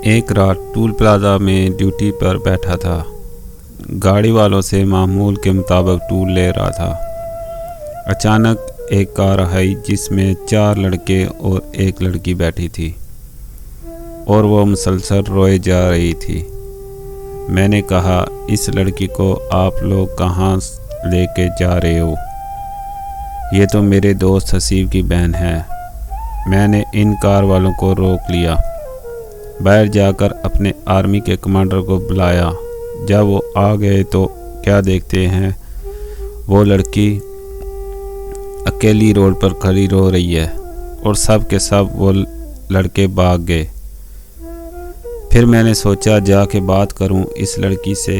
ایک رات tool plaza میں ڈیوٹی پر بیٹھا تھا۔ گاڑی والوں سے معمول کے مطابق ٹول لے رہا تھا۔ اچانک ایک کار آئی جس میں 4 لڑکے اور ایک لڑکی بیٹھی تھی اور وہ مسلسل روئے جا رہی تھی۔ میں نے کہا، اس لڑکی کو آپ لوگ کہاں لے کے جا رہے ہو؟ یہ تو میرے دوست حسیب کی بہن ہے۔ میں نے ان کار والوں کو روک لیا، باہر جا کر اپنے آرمی کے کمانڈر کو بلایا۔ جب وہ آ گئے تو کیا دیکھتے ہیں، وہ لڑکی اکیلی روڈ پر کھڑی رو رہی ہے اور سب کے سب وہ لڑکے بھاگ گئے۔ پھر میں نے سوچا جا کے بات کروں اس لڑکی سے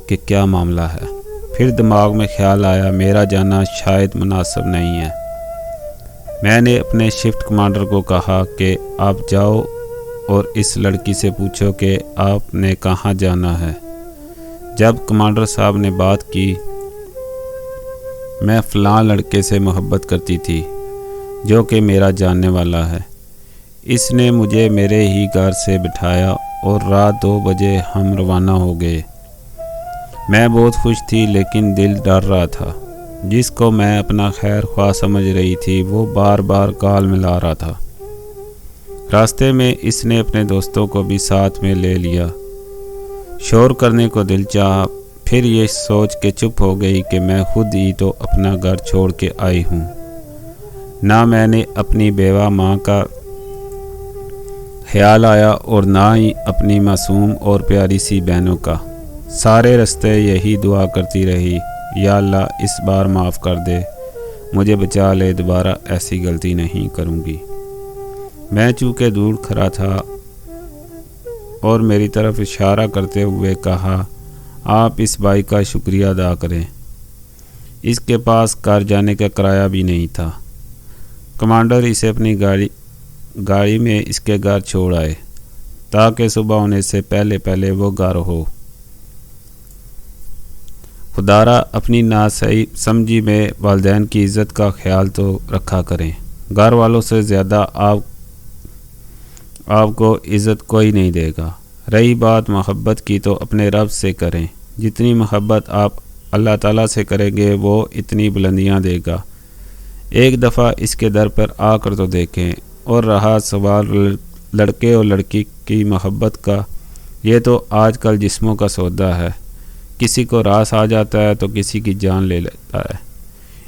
کہ کیا معاملہ ہے۔ پھر دماغ میں خیال آیا میرا جانا شاید مناسب نہیں ہے۔ میں نے اپنے شفٹ کمانڈر کو کہا کہ آپ جاؤ اور اس لڑکی سے پوچھو کہ آپ نے کہاں جانا ہے۔ جب کمانڈر صاحب نے بات کی، میں فلاں لڑکے سے محبت کرتی تھی جو کہ میرا جاننے والا ہے۔ اس نے مجھے میرے ہی گھر سے بٹھایا اور رات 2 بجے ہم روانہ ہو گئے۔ میں بہت خوش تھی لیکن دل ڈر رہا تھا۔ جس کو میں اپنا خیر خواہ سمجھ رہی تھی وہ بار بار گال ملا رہا تھا۔ راستے میں اس نے اپنے دوستوں کو بھی ساتھ میں لے لیا۔ شور کرنے کو دل چاہا، پھر یہ سوچ کے چپ ہو گئی کہ میں خود ہی تو اپنا گھر چھوڑ کے آئی ہوں۔ نہ میں نے اپنی بیوہ ماں کا خیال آیا اور نہ ہی اپنی معصوم اور پیاری سی بہنوں کا۔ سارے راستے یہی دعا کرتی رہی، یا اللہ اس بار معاف کر دے، مجھے بچا لے، دوبارہ ایسی غلطی نہیں کروں گی۔ میں چونکہ دور کھڑا تھا اور میری طرف اشارہ کرتے ہوئے کہا، آپ اس بھائی کا شکریہ ادا کریں، اس کے پاس کار جانے کا کرایہ بھی نہیں تھا۔ کمانڈر اسے اپنی گاڑی میں اس کے گھر چھوڑ آئے تاکہ صبح ہونے سے پہلے وہ گھر ہو۔ خدارا اپنی ناسمجھی میں والدین کی عزت کا خیال تو رکھا کریں۔ گھر والوں سے زیادہ آپ کو عزت کوئی نہیں دے گا۔ رہی بات محبت کی تو اپنے رب سے کریں۔ جتنی محبت آپ اللہ تعالیٰ سے کریں گے وہ اتنی بلندیاں دے گا۔ ایک دفعہ اس کے در پر آ کر تو دیکھیں۔ اور رہا سوال لڑکے اور لڑکی کی محبت کا، یہ تو آج کل جسموں کا سودا ہے، کسی کو راس آ جاتا ہے تو کسی کی جان لے لیتا ہے۔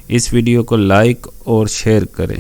اس ویڈیو کو لائک اور شیئر کریں۔